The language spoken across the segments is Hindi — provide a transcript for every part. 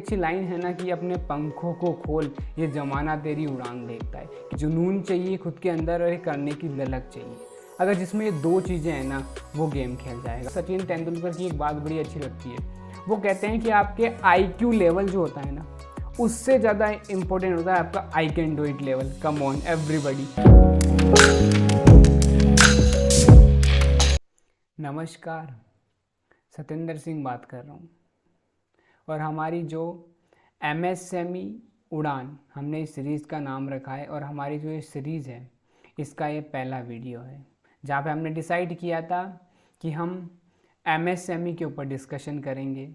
अच्छी लाइन है ना कि अपने पंखों को खोल, ये जमाना तेरी उड़ान देखता है। जुनून चाहिए खुद के अंदर और ये करने की ललक चाहिए। अगर जिसमें ये दो चीज़ें हैं ना, वो गेम खेल जाएगा। सचिन तेंदुलकर की एक बात बड़ी अच्छी लगती है, वो कहते हैं कि आपके IQ लेवल जो होता है ना, उससे ज़्यादा इम्पोर्टेंट होता है आपका I can do it level. Come on everybody. नमस्कार, सतेंद्र सिंह बात कर रहा हूँ। और हमारी जो MSME उड़ान, हमने इस सीरीज़ का नाम रखा है। और हमारी जो ये सीरीज़ है, इसका ये पहला वीडियो है जहाँ पे हमने डिसाइड किया था कि हम MSME के ऊपर डिस्कशन करेंगे।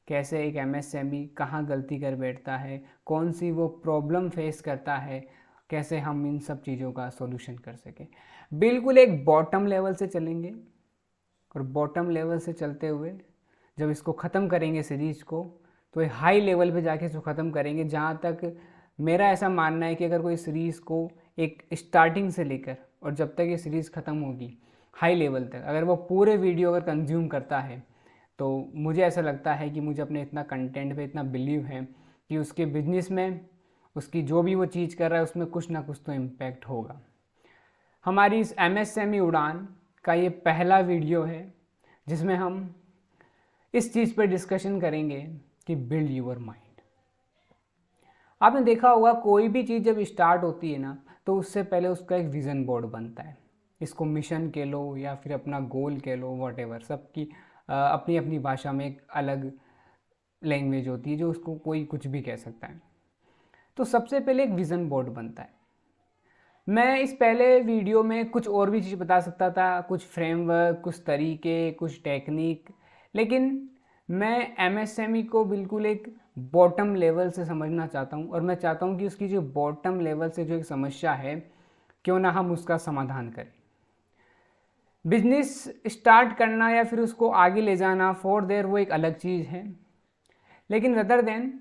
कैसे एक MSME कहाँ गलती कर बैठता है, कौन सी वो प्रॉब्लम फेस करता है, कैसे हम इन सब चीज़ों का सॉल्यूशन कर सकें। बिल्कुल एक बॉटम लेवल से चलेंगे और बॉटम लेवल से चलते हुए जब इसको ख़त्म करेंगे सीरीज़ को, तो ये हाई लेवल पे जाके इसको ख़त्म करेंगे। जहाँ तक मेरा ऐसा मानना है कि अगर कोई सीरीज़ को एक स्टार्टिंग से लेकर और जब तक ये सीरीज़ ख़त्म होगी हाई लेवल तक, अगर वो पूरे वीडियो अगर कंज्यूम करता है, तो मुझे ऐसा लगता है कि मुझे अपने इतना कंटेंट पे इतना बिलीव है कि उसके बिजनेस में, उसकी जो भी वो चीज़ कर रहा है, उसमें कुछ ना कुछ तो इम्पैक्ट होगा। हमारी इस MSME उड़ान का ये पहला वीडियो है जिसमें हम इस चीज़ पर डिस्कशन करेंगे कि बिल्ड यूर माइंड। आपने देखा होगा कोई भी चीज़ जब स्टार्ट होती है ना, तो उससे पहले उसका एक विज़न बोर्ड बनता है। इसको मिशन कह लो या फिर अपना गोल कह लो, वॉटेवर। सबकी अपनी अपनी भाषा में एक अलग लैंग्वेज होती है जो उसको कोई कुछ भी कह सकता है। तो सबसे पहले एक विज़न बोर्ड बनता है। मैं इस पहले वीडियो में कुछ और भी चीज़ बता सकता था, कुछ फ्रेमवर्क, कुछ तरीके, कुछ टेक्निक, लेकिन मैं MSME को बिल्कुल एक बॉटम लेवल से समझना चाहता हूँ। और मैं चाहता हूँ कि उसकी जो बॉटम लेवल से जो एक समस्या है, क्यों ना हम उसका समाधान करें। बिजनेस स्टार्ट करना या फिर उसको आगे ले जाना फॉर देयर, वो एक अलग चीज़ है। लेकिन रदर देन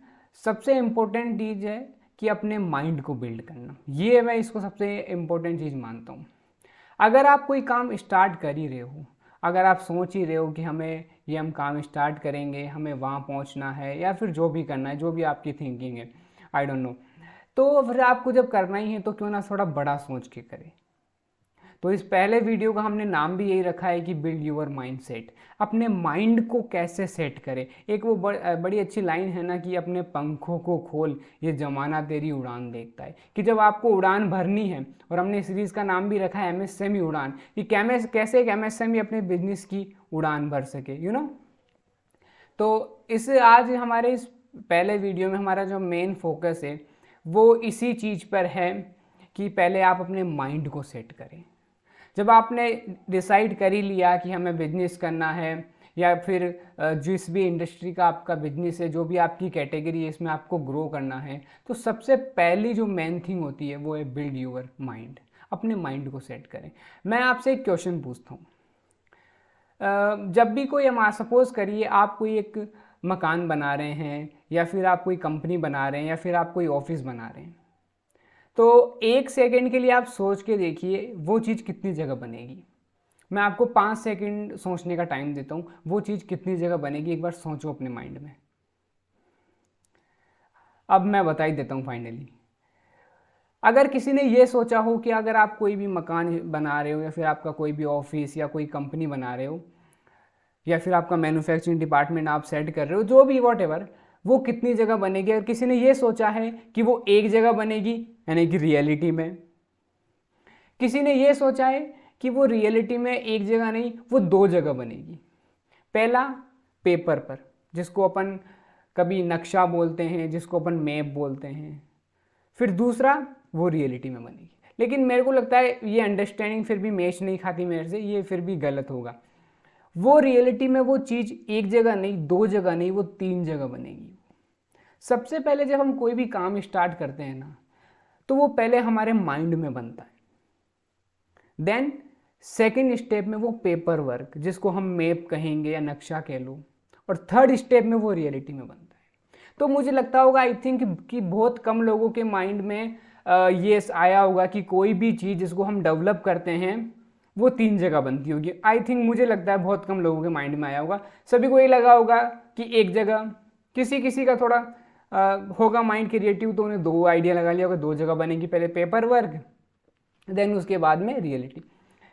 सबसे इम्पोर्टेंट चीज़ है कि अपने माइंड को बिल्ड करना। ये मैं इसको सबसे इम्पोर्टेंट चीज़ मानता हूँ। अगर आप कोई काम स्टार्ट कर ही रहे हो, अगर आप सोच ही रहे हो कि हमें ये हम काम स्टार्ट करेंगे, हमें वहाँ पहुँचना है, या फिर जो भी करना है, जो भी आपकी थिंकिंग है, आई डोंट नो, तो फिर आपको जब करना ही है तो क्यों ना थोड़ा बड़ा सोच के करें। तो इस पहले वीडियो का हमने नाम भी यही रखा है कि बिल्ड यूर माइंड सेट। अपने माइंड को कैसे सेट करें। एक वो बड़ी अच्छी लाइन है ना कि अपने पंखों को खोल, ये जमाना तेरी उड़ान देखता है। कि जब आपको उड़ान भरनी है, और हमने सीरीज़ का नाम भी रखा है MSME उड़ान, कि कैसे एक MSME अपने बिजनेस की उड़ान भर सके, यू नो। तो इस आज हमारे इस पहले वीडियो में हमारा जो मेन फोकस है वो इसी चीज़ पर है कि पहले आप अपने माइंड को सेट करें। जब आपने डिसाइड कर ही लिया कि हमें बिजनेस करना है, या फिर जिस भी इंडस्ट्री का आपका बिजनेस है, जो भी आपकी कैटेगरी है, इसमें आपको ग्रो करना है, तो सबसे पहली जो मेन थिंग होती है वो है बिल्ड यूर माइंड। अपने माइंड को सेट करें। मैं आपसे एक क्वेश्चन पूछता हूँ। जब भी कोई, हम सपोज़ करिए आप कोई एक मकान बना रहे हैं, या फिर आप कोई कंपनी बना रहे हैं, या फिर आप कोई ऑफिस बना रहे हैं, तो 1 सेकेंड के लिए आप सोच के देखिए वो चीज़ कितनी जगह बनेगी। मैं आपको 5 सेकेंड सोचने का टाइम देता हूँ, वो चीज़ कितनी जगह बनेगी, एक बार सोचो अपने माइंड में। अब मैं बता ही देता हूँ फाइनली। अगर किसी ने ये सोचा हो कि अगर आप कोई भी मकान बना रहे हो, या फिर आपका कोई भी ऑफिस या कोई कंपनी बना रहे हो, या फिर आपका मैन्युफैक्चरिंग डिपार्टमेंट आप सेट कर रहे हो, जो भी वॉटेवर, वो कितनी जगह बनेगी। अगर किसी ने ये सोचा है कि वो एक जगह बनेगी, यानी कि रियलिटी में। किसी ने ये सोचा है कि वो रियलिटी में एक जगह नहीं, वो 2 जगह बनेगी। पहला पेपर पर, जिसको अपन कभी नक्शा बोलते हैं, जिसको अपन मैप बोलते हैं। फिर दूसरा वो रियलिटी में बनेगी। लेकिन मेरे को लगता है ये अंडरस्टैंडिंग फिर भी मैच नहीं खाती मेरे से, ये फिर भी गलत होगा। वो रियलिटी में वो चीज़ एक जगह नहीं, 2 जगह नहीं, वो 3 जगह बनेगी। सबसे पहले जब हम कोई भी काम स्टार्ट करते हैं ना, तो वो पहले हमारे माइंड में बनता है। देन सेकेंड स्टेप में वो पेपर वर्क, जिसको हम मैप कहेंगे या नक्शा कह लो, और थर्ड स्टेप में वो रियलिटी में बनता है। तो मुझे लगता होगा, आई थिंक, कि बहुत कम लोगों के माइंड में ये आया होगा कि कोई भी चीज़ जिसको हम डेवलप करते हैं वो 3 जगह बनती होगी। आई थिंक, मुझे लगता है बहुत कम लोगों के माइंड में आया होगा। सभी को ये लगा होगा कि एक जगह। किसी किसी का थोड़ा होगा माइंड क्रिएटिव तो उन्हें 2 आइडिया लगा लिया होगा, 2 जगह बनेगी, पहले पेपर वर्क देन उसके बाद में रियलिटी,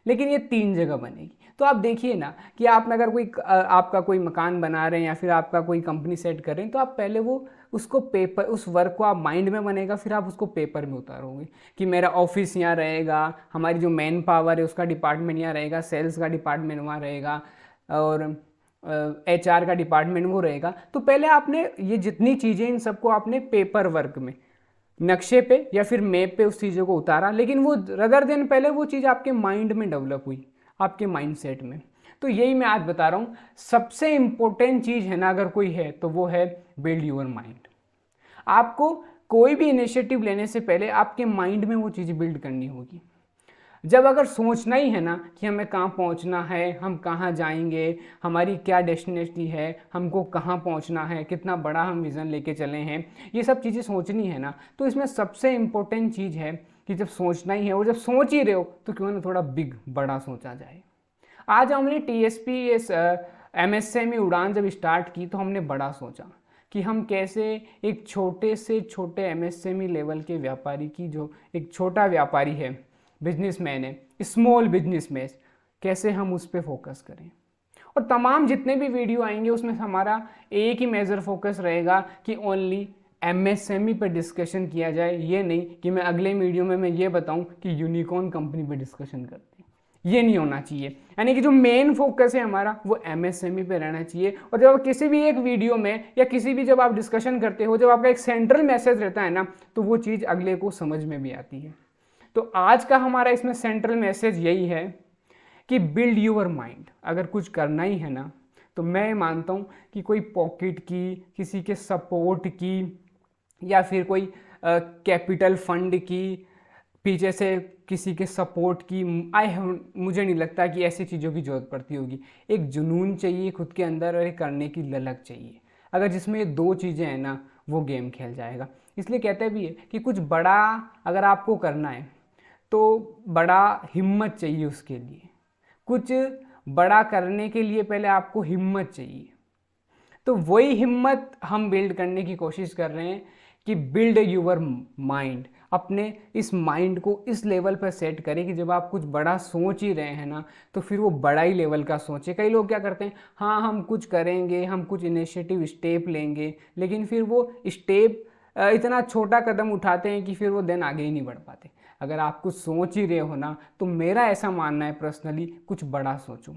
लेकिन ये 3 जगह बनेगी। तो आप देखिए ना कि आप अगर कोई आपका कोई मकान बना रहे हैं या फिर आपका कोई कंपनी सेट कर रहे हैं, तो आप पहले वो उसको पेपर, उस वर्क को आप माइंड में बनेगा, फिर आप उसको पेपर में उतारोगे कि मेरा ऑफिस यहाँ रहेगा, हमारी जो मैन पावर है उसका डिपार्टमेंट यहाँ रहेगा, सेल्स का डिपार्टमेंट वहाँ रहेगा और HR का डिपार्टमेंट वो रहेगा। तो पहले आपने ये जितनी चीज़ें इन सबको आपने पेपर वर्क में, नक्शे पे या फिर मैप पे उस चीज़ों को उतारा, लेकिन वो रदर देन पहले वो चीज़ आपके माइंड में डेवलप हुई, आपके माइंडसेट में। तो यही मैं आज बता रहा हूँ, सबसे इम्पोर्टेंट चीज़ है ना अगर कोई है तो वो है बिल्ड योर माइंड। आपको कोई भी इनिशिएटिव लेने से पहले आपके माइंड में वो चीज़ बिल्ड करनी होगी। जब अगर सोचना ही है ना कि हमें कहाँ पहुँचना है, हम कहाँ जाएंगे, हमारी क्या डेस्टिनेशन है, हमको कहाँ पहुँचना है, कितना बड़ा हम विज़न लेके चले हैं, ये सब चीज़ें सोचनी है ना, तो इसमें सबसे इम्पोर्टेंट चीज़ है कि जब सोचना ही है और जब सोच ही रहे हो तो क्यों ना थोड़ा बिग, बड़ा सोचा जाए। आज हमने TSP MSME उड़ान जब स्टार्ट की तो हमने बड़ा सोचा कि हम कैसे एक छोटे से छोटे MSME लेवल के व्यापारी की, जो एक छोटा व्यापारी है, बिजनेसमैन है, स्मॉल बिजनेसमैन, कैसे हम उस पर फोकस करें। और तमाम जितने भी वीडियो आएंगे उसमें हमारा एक ही मेजर फोकस रहेगा कि ओनली MSME पर डिस्कशन किया जाए। ये नहीं कि मैं अगले वीडियो में मैं ये बताऊं कि यूनिकॉर्न कंपनी पर डिस्कशन करते हैं, ये नहीं होना चाहिए। यानी कि जो मेन फोकस है हमारा वो MSME पे रहना चाहिए। और जब किसी भी एक वीडियो में या किसी भी जब आप डिस्कशन करते हो, जब आपका एक सेंट्रल मैसेज रहता है ना, तो वो चीज़ अगले को समझ में भी आती है। तो आज का हमारा इसमें सेंट्रल मैसेज यही है कि बिल्ड योर माइंड। अगर कुछ करना ही है ना, तो मैं मानता हूँ कि कोई पॉकेट की, किसी के सपोर्ट की या फिर कोई कैपिटल फंड की, पीछे से किसी के सपोर्ट की, मुझे नहीं लगता कि ऐसी चीज़ों की ज़रूरत पड़ती होगी। एक जुनून चाहिए खुद के अंदर और एक करने की ललक चाहिए। अगर जिसमें ये 2 चीज़ें हैं ना, वो गेम खेल जाएगा। इसलिए कहते भी है कि कुछ बड़ा अगर आपको करना है तो बड़ा हिम्मत चाहिए उसके लिए। कुछ बड़ा करने के लिए पहले आपको हिम्मत चाहिए। तो वही हिम्मत हम बिल्ड करने की कोशिश कर रहे हैं कि बिल्ड योर माइंड। अपने इस माइंड को इस लेवल पर सेट करें कि जब आप कुछ बड़ा सोच ही रहे हैं ना, तो फिर वो बड़ा ही लेवल का सोचें। कई लोग क्या करते हैं, हाँ हम कुछ करेंगे, हम कुछ इनिशिएटिव स्टेप लेंगे, लेकिन फिर वो स्टेप इतना छोटा कदम उठाते हैं कि फिर वो दिन आगे ही नहीं बढ़ पाते। अगर आप कुछ सोच ही रहे हो ना, तो मेरा ऐसा मानना है पर्सनली, कुछ बड़ा सोचो।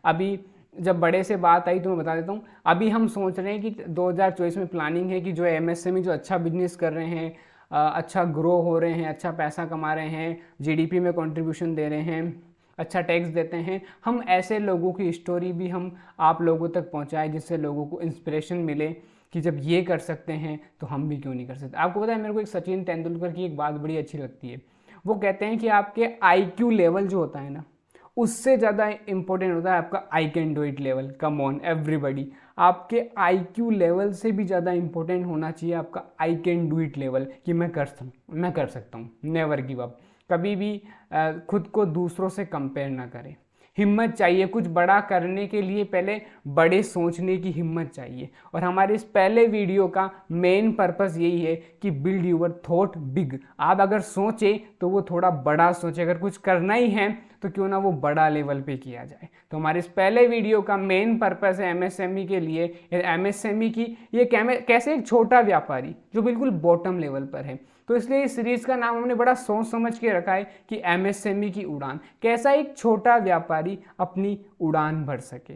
अभी जब बड़े से बात आई तो मैं बता देता हूँ, अभी हम सोच रहे हैं कि 2024 में प्लानिंग है कि जो MSME जो अच्छा बिजनेस कर रहे हैं, अच्छा ग्रो हो रहे हैं, अच्छा पैसा कमा रहे हैं, GDP में कंट्रीब्यूशन दे रहे हैं, अच्छा टैक्स देते हैं, हम ऐसे लोगों की स्टोरी भी हम आप लोगों तक पहुँचाएं, जिससे लोगों को इंस्पिरेशन मिले कि जब ये कर सकते हैं तो हम भी क्यों नहीं कर सकते। आपको पता है, मेरे को एक सचिन तेंदुलकर की एक बात बड़ी अच्छी लगती है। वो कहते हैं कि आपके IQ लेवल जो होता है ना, उससे ज़्यादा इंपॉर्टेंट होता है आपका I can do it level. Come on everybody, आपके IQ लेवल से भी ज़्यादा इंपॉर्टेंट होना चाहिए आपका I can do it level, कि मैं कर सकता हूँ। Never give up. कभी भी खुद को दूसरों से कंपेयर ना करें। हिम्मत चाहिए कुछ बड़ा करने के लिए, पहले बड़े सोचने की हिम्मत चाहिए। और हमारे इस पहले वीडियो का मेन पर्पस यही है कि बिल्ड योर थॉट बिग। आप अगर सोचें तो वो थोड़ा बड़ा सोचें। अगर कुछ करना ही है तो क्यों ना वो बड़ा लेवल पे किया जाए। तो हमारे इस पहले वीडियो का मेन पर्पस है MSME के लिए, MSME की ये कैसे एक छोटा व्यापारी जो बिल्कुल बॉटम लेवल पर है। तो इसलिए इस सीरीज का नाम हमने बड़ा सोच समझ के रखा है कि MSME की उड़ान, कैसा एक छोटा व्यापारी अपनी उड़ान भर सके।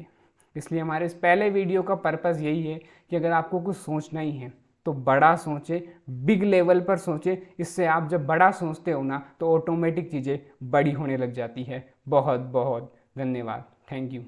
इसलिए हमारे इस पहले वीडियो का पर्पस यही है कि अगर आपको कुछ सोचना ही है तो बड़ा सोचें, बिग लेवल पर सोचें। इससे आप जब बड़ा सोचते हो ना, तो ऑटोमेटिक चीज़ें बड़ी होने लग जाती है। बहुत बहुत धन्यवाद। Thank you.